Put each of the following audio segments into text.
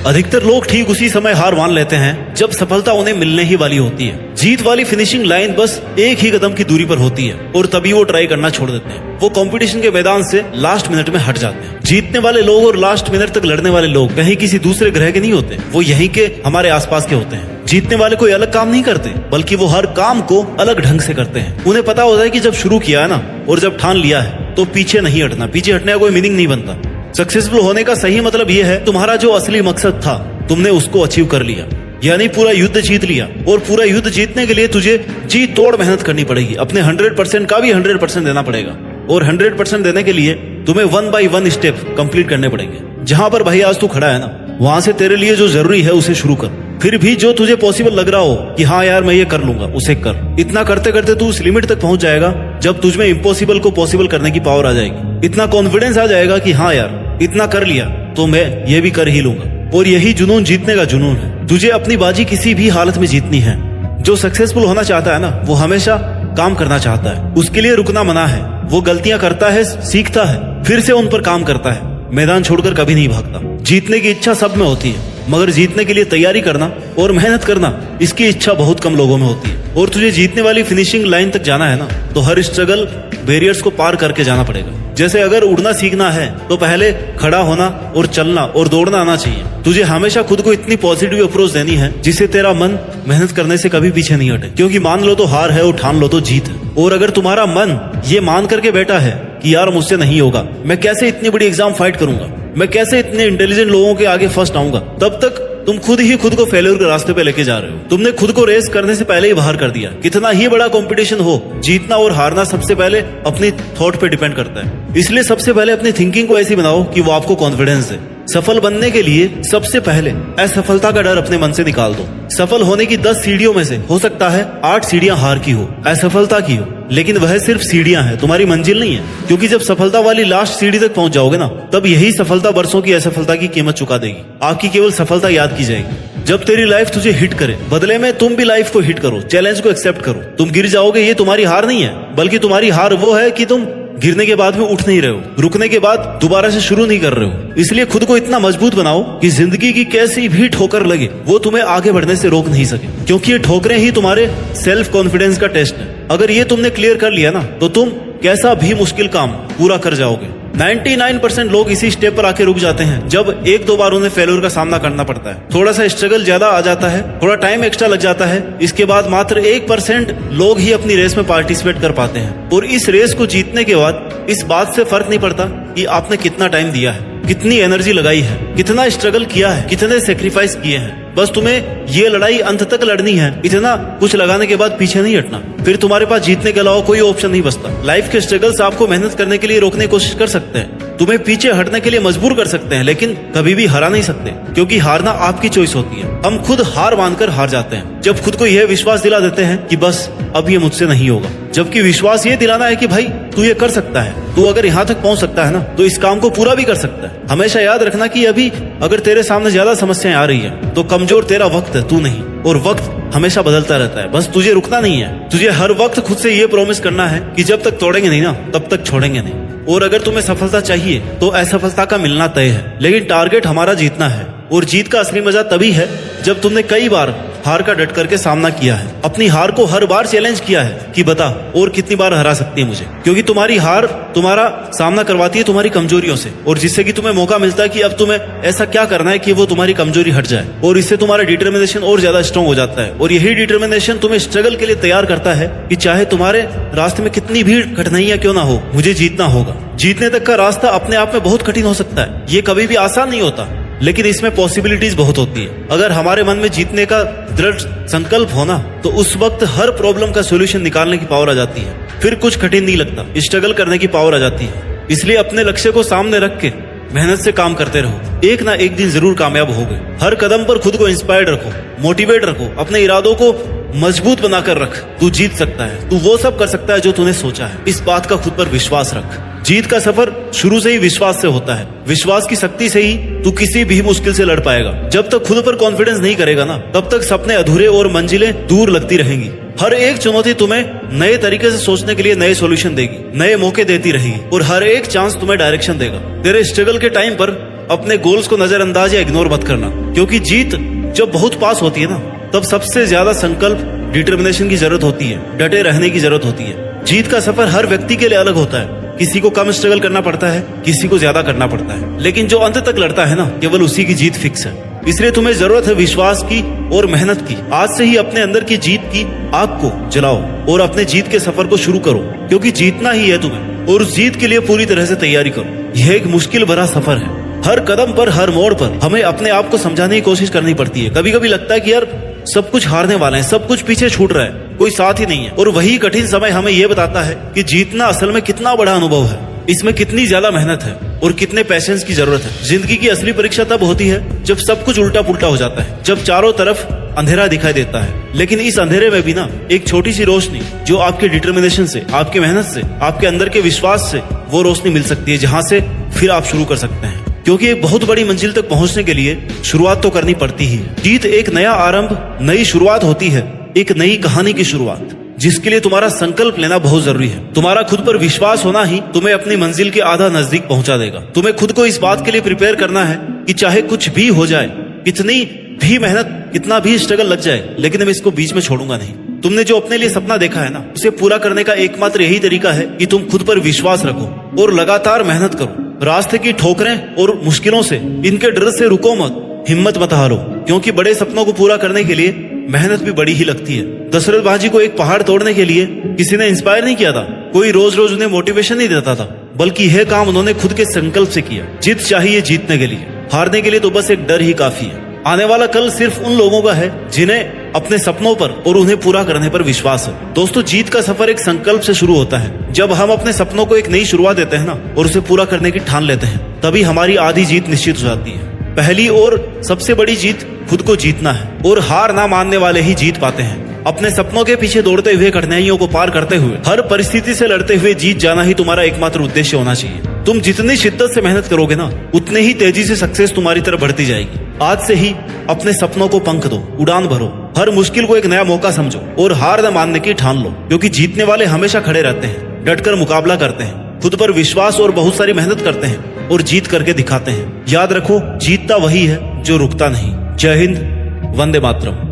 अधिकतर लोग ठीक उसी समय हार मान लेते हैं जब सफलता उन्हें मिलने ही वाली होती है। जीत वाली फिनिशिंग लाइन बस एक ही कदम की दूरी पर होती है और तभी वो ट्राई करना छोड़ देते हैं। वो कंपटीशन के मैदान से लास्ट मिनट में हट जाते हैं। जीतने वाले लोग और लास्ट मिनट तक लड़ने वाले लोग कहीं किसी दूसरे ग्रह के नहीं होते, वो यहीं के हमारे आसपास के होते हैं। जीतने वाले कोई अलग काम नहीं करते, बल्कि वो हर काम को अलग ढंग से करते हैं। उन्हें पता होता है कि जब शुरू किया है ना और जब ठान लिया है तो पीछे नहीं हटना। पीछे हटने का कोई मीनिंग नहीं बनता। सक्सेसफुल होने का सही मतलब ये है तुम्हारा जो असली मकसद था तुमने उसको अचीव कर लिया, यानी पूरा युद्ध जीत लिया। और पूरा युद्ध जीतने के लिए तुझे जी तोड़ मेहनत करनी पड़ेगी। अपने 100% का भी 100% देना पड़ेगा और 100% देने के लिए तुम्हें 1 by 1 स्टेप कंप्लीट करने पड़ेंगे। जहां पर भाई आज तू खड़ा है ना, वहां से तेरे लिए जो जरूरी है उसे शुरू कर। फिर भी जो तुझे पॉसिबल लग रहा हो कि हाँ यार मैं ये कर लूंगा, उसे कर। इतना करते करते तू उस लिमिट तक पहुंच जाएगा जब तुझमें इम्पॉसिबल को पॉसिबल करने की पावर आ जाएगी। इतना कॉन्फिडेंस आ जाएगा कि हाँ यार इतना कर लिया तो मैं ये भी कर ही लूंगा। और यही जुनून जीतने का जुनून है। तुझे अपनी बाजी किसी भी हालत में जीतनी है। जो सक्सेसफुल होना चाहता है ना, वो हमेशा काम करना चाहता है। उसके लिए रुकना मना है। वो गलतियां करता है, सीखता है, फिर से उन पर काम करता है। मैदान छोड़कर कभी नहीं भागता। जीतने की इच्छा सब में होती है, मगर जीतने के लिए तैयारी करना और मेहनत करना, इसकी इच्छा बहुत कम लोगों में होती है। और तुझे जीतने वाली फिनिशिंग लाइन तक जाना है ना, तो हर स्ट्रगल बैरियर्स को पार करके जाना पड़ेगा। जैसे अगर उड़ना सीखना है तो पहले खड़ा होना और चलना और दौड़ना आना चाहिए। तुझे हमेशा खुद को इतनी पॉजिटिव अप्रोच देनी है जिससे तेरा मन मेहनत करने से कभी पीछे नहीं हटे। क्योंकि मान लो तो हार है और ठान लो तो जीत है। और अगर तुम्हारा मन ये मान करके बैठा है कि यार मुझसे नहीं होगा, मैं कैसे इतनी बड़ी एग्जाम फाइट करूंगा, मैं कैसे इतने इंटेलिजेंट लोगों के आगे फर्स्ट आऊंगा, तब तक तुम खुद ही खुद को फेलियर के रास्ते पे लेके जा रहे हो। तुमने खुद को रेस करने से पहले ही बाहर कर दिया। कितना ही बड़ा कंपटीशन हो, जीतना और हारना सबसे पहले अपनी थॉट पे डिपेंड करता है। इसलिए सबसे पहले अपनी थिंकिंग को ऐसी बनाओ कि वो आपको कॉन्फिडेंस दे। सफल बनने के लिए सबसे पहले असफलता का डर अपने मन से निकाल दो। सफल होने की 10 सीढ़ियों में से हो सकता है 8 सीढ़ियां हार की हो, असफलता की हो, लेकिन वह सिर्फ सीढ़ियां हैं, तुम्हारी मंजिल नहीं है। क्योंकि जब सफलता वाली लास्ट सीढ़ी तक पहुंच जाओगे ना, तब यही सफलता बरसों की असफलता की कीमत चुका देगी। आपकी केवल सफलता याद की जाएगी। जब तेरी लाइफ तुझे हिट करे, बदले में तुम भी लाइफ को हिट करो, चैलेंज को एक्सेप्ट करो। तुम गिर जाओगे, ये तुम्हारी हार नहीं है, बल्कि तुम्हारी हार वो है कि तुम गिरने के बाद में उठ नहीं रहे हो, रुकने के बाद दोबारा से शुरू नहीं कर रहे हो। इसलिए खुद को इतना मजबूत बनाओ कि जिंदगी की कैसी भी ठोकर लगे वो तुम्हें आगे बढ़ने से रोक नहीं सके। क्योंकि ये ठोकरें ही तुम्हारे सेल्फ कॉन्फिडेंस का टेस्ट है। अगर ये तुमने क्लियर कर लिया ना, तो तुम कैसा भी मुश्किल काम पूरा कर जाओगे। 99% लोग इसी स्टेप पर आके रुक जाते हैं जब एक दो बार उन्हें फेल्योर का सामना करना पड़ता है। थोड़ा सा स्ट्रगल ज्यादा आ जाता है, थोड़ा टाइम एक्स्ट्रा लग जाता है। इसके बाद मात्र 1% लोग ही अपनी रेस में पार्टिसिपेट कर पाते हैं। और इस रेस को जीतने के बाद इस बात से फर्क नहीं पड़ता कि आपने कितना टाइम दिया है, कितनी एनर्जी लगाई है, कितना स्ट्रगल किया है, कितने सेक्रीफाइस किए हैं। बस तुम्हें ये लड़ाई अंत तक लड़नी है। इतना कुछ लगाने के बाद पीछे नहीं हटना। फिर तुम्हारे पास जीतने के अलावा कोई ऑप्शन नहीं बचता। लाइफ के स्ट्रगल्स आपको मेहनत करने के लिए रोकने की कोशिश कर सकते हैं, तुम्हें पीछे हटने के लिए मजबूर कर सकते हैं, लेकिन कभी भी हरा नहीं सकते। क्योंकि हारना आपकी चॉइस होती है। हम खुद हार मानकर हार जाते हैं जब खुद को यह विश्वास दिला देते हैं कि बस अब ये मुझसे नहीं होगा। जबकि विश्वास ये दिलाना है कि भाई तू ये कर सकता है, तू अगर यहाँ तक पहुंच सकता है ना, तो इस काम को पूरा भी कर सकता है। हमेशा याद रखना कि अभी अगर तेरे सामने ज्यादा समस्याएं आ रही है तो कमजोर तेरा वक्त है, तू नहीं। और वक्त हमेशा बदलता रहता है, बस तुझे रुकना नहीं है। तुझे हर वक्त खुद से ये प्रॉमिस करना है कि जब तक तोड़ेंगे नहीं ना, तब तक छोड़ेंगे नहीं। और अगर तुम्हें सफलता चाहिए तो असफलता का मिलना तय है, लेकिन टारगेट हमारा जीतना है। और जीत का असली मजा तभी है जब तुमने कई बार हार का डट करके सामना किया है, अपनी हार को हर बार चैलेंज किया है कि बता और कितनी बार हरा सकती है मुझे। क्योंकि तुम्हारी हार तुम्हारा सामना करवाती है तुम्हारी कमजोरियों से, और जिससे कि तुम्हें मौका मिलता है कि अब तुम्हें ऐसा क्या करना है कि वो तुम्हारी कमजोरी हट जाए। और इससे तुम्हारा डिटर्मिनेशन और ज्यादा स्ट्रांग हो जाता है। और यही डिटर्मिनेशन तुम्हें स्ट्रगल के लिए तैयार करता है कि चाहे तुम्हारे रास्ते में कितनी भी कठिनाइयां क्यों ना हो, मुझे जीतना होगा। जीतने तक का रास्ता अपने आप में बहुत कठिन हो सकता है, ये कभी भी आसान नहीं होता, लेकिन इसमें पॉसिबिलिटीज बहुत होती है। अगर हमारे मन में जीतने का दृढ़ संकल्प होना, तो उस वक्त हर प्रॉब्लम का सॉल्यूशन निकालने की पावर आ जाती है। फिर कुछ कठिन नहीं लगता, स्ट्रगल करने की पावर आ जाती है। इसलिए अपने लक्ष्य को सामने रख के मेहनत से काम करते रहो, एक ना एक दिन जरूर कामयाब होगे। हर कदम पर खुद को इंस्पायर्ड रखो, मोटिवेट रखो, अपने इरादों को मजबूत बनाकर रख। तू जीत सकता है, तू वो सब कर सकता है जो तूने सोचा है। इस बात का खुद पर विश्वास रख। जीत का सफर शुरू से ही विश्वास से होता है। विश्वास की शक्ति से ही तू किसी भी मुश्किल से लड़ पाएगा। जब तक खुद पर कॉन्फिडेंस नहीं करेगा ना, तब तक सपने अधूरे और मंजिलें दूर लगती रहेंगी। हर एक चुनौती तुम्हें नए तरीके से सोचने के लिए नए सॉल्यूशन देगी, नए मौके देती रहेगी, और हर एक चांस तुम्हें डायरेक्शन देगा। तेरे स्ट्रगल के टाइम पर अपने गोल्स को नजरअंदाज या इग्नोर मत करना। क्योंकि जीत जब बहुत पास होती है ना, तब सबसे ज्यादा संकल्प, डिटर्मिनेशन की जरूरत होती है, डटे रहने की जरूरत होती है। जीत का सफर हर व्यक्ति के लिए अलग होता है। किसी को कम स्ट्रगल करना पड़ता है, किसी को ज्यादा करना पड़ता है, लेकिन जो अंत तक लड़ता है ना, केवल उसी की जीत फिक्स है। इसलिए तुम्हें जरूरत है विश्वास की और मेहनत की। आज से ही अपने अंदर की जीत की आग को जलाओ और अपने जीत के सफर को शुरू करो, क्योंकि जीतना ही है तुम्हें, और उस जीत के लिए पूरी तरह से तैयारी करो। यह एक मुश्किल भरा सफर है। हर कदम पर, हर मोड़ पर हमें अपने आप को समझाने की कोशिश करनी पड़ती है। कभी कभी लगता है कि यार सब कुछ हारने वाले हैं, सब कुछ पीछे छूट रहा है, कोई साथ ही नहीं है। और वही कठिन समय हमें यह बताता है कि जीतना असल में कितना बड़ा अनुभव है, इसमें कितनी ज्यादा मेहनत है और कितने पैशंस की जरूरत है। जिंदगी की असली परीक्षा तब होती है जब सब कुछ उल्टा पुल्टा हो जाता है, जब चारों तरफ अंधेरा दिखाई देता है, लेकिन इस अंधेरे में भी ना एक छोटी सी रोशनी, जो आपके डिटर्मिनेशन से, आपकी मेहनत से, आपके अंदर के विश्वास से, वो रोशनी मिल सकती है, जहां से फिर आप शुरू कर सकते हैं। क्योंकि एक बहुत बड़ी मंजिल तक पहुंचने के लिए शुरुआत तो करनी पड़ती ही है। जीत एक नया आरंभ, नई शुरुआत होती है, एक नई कहानी की शुरुआत, जिसके लिए तुम्हारा संकल्प लेना बहुत जरूरी है। तुम्हारा खुद पर विश्वास होना ही तुम्हें अपनी मंजिल के आधा नजदीक पहुंचा देगा। तुम्हें खुद को इस बात के लिए प्रिपेयर करना है कि चाहे कुछ भी हो जाए, कितनी भी मेहनत, कितना भी स्ट्रगल लग जाए, लेकिन मैं इसको बीच में छोड़ूंगा नहीं। तुमने जो अपने लिए सपना देखा है ना, उसे पूरा करने का एकमात्र यही तरीका है कि तुम खुद पर विश्वास रखो और लगातार मेहनत करो। रास्ते की ठोकरें और मुश्किलों से, इनके डर से रुको मत, हिम्मत मत हारो, क्योंकि बड़े सपनों को पूरा करने के लिए मेहनत भी बड़ी ही लगती है। दशरथ बाजी को एक पहाड़ तोड़ने के लिए किसी ने इंस्पायर नहीं किया था, कोई रोज रोज उन्हें मोटिवेशन नहीं देता था, बल्कि यह काम उन्होंने खुद के संकल्प से किया। जीत चाहिए जीतने के लिए, हारने के लिए तो बस एक डर ही काफी है। आने वाला कल सिर्फ उन लोगों का है जिन्हें अपने सपनों पर और उन्हें पूरा करने पर विश्वास है। दोस्तों, जीत का सफर एक संकल्प से शुरू होता है। जब हम अपने सपनों को एक नई शुरुआत देते हैं ना, और उसे पूरा करने की ठान लेते हैं, तभी हमारी आधी जीत निश्चित हो जाती है। पहली और सबसे बड़ी जीत खुद को जीतना है, और हार ना मानने वाले ही जीत पाते हैं। अपने सपनों के पीछे दौड़ते हुए, कठिनाइयों को पार करते हुए, हर परिस्थिति से लड़ते हुए जीत जाना ही तुम्हारा एकमात्र उद्देश्य होना चाहिए। तुम जितनी शिद्दत से मेहनत करोगे ना, उतने ही तेजी से सक्सेस तुम्हारी तरफ बढ़ती जाएगी। आज से ही अपने सपनों को पंख दो, उड़ान भरो, हर मुश्किल को एक नया मौका समझो और हार न मानने की ठान लो, क्योंकि जीतने वाले हमेशा खड़े रहते हैं, डटकर मुकाबला करते हैं, खुद पर विश्वास और बहुत सारी मेहनत करते हैं और जीत करके दिखाते हैं। याद रखो, जीतता वही है जो रुकता नहीं। जय हिंद, वंदे मातरम।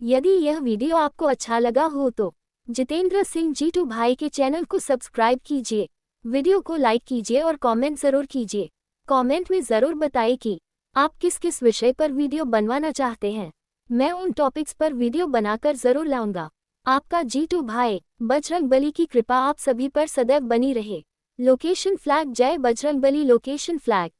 यदि यह वीडियो आपको अच्छा लगा हो तो जितेंद्र सिंह जीतू भाई के चैनल को सब्सक्राइब कीजिए, वीडियो को लाइक कीजिए और कमेंट जरूर कीजिए। कमेंट में जरूर बताइए कि आप किस किस विषय पर वीडियो बनवाना चाहते हैं। मैं उन टॉपिक्स पर वीडियो बनाकर जरूर लाऊंगा। आपका जीतू भाई। बजरंगबली की कृपा आप सभी पर सदैव बनी रहे। Location flag. जय बजरंगबली। Location flag.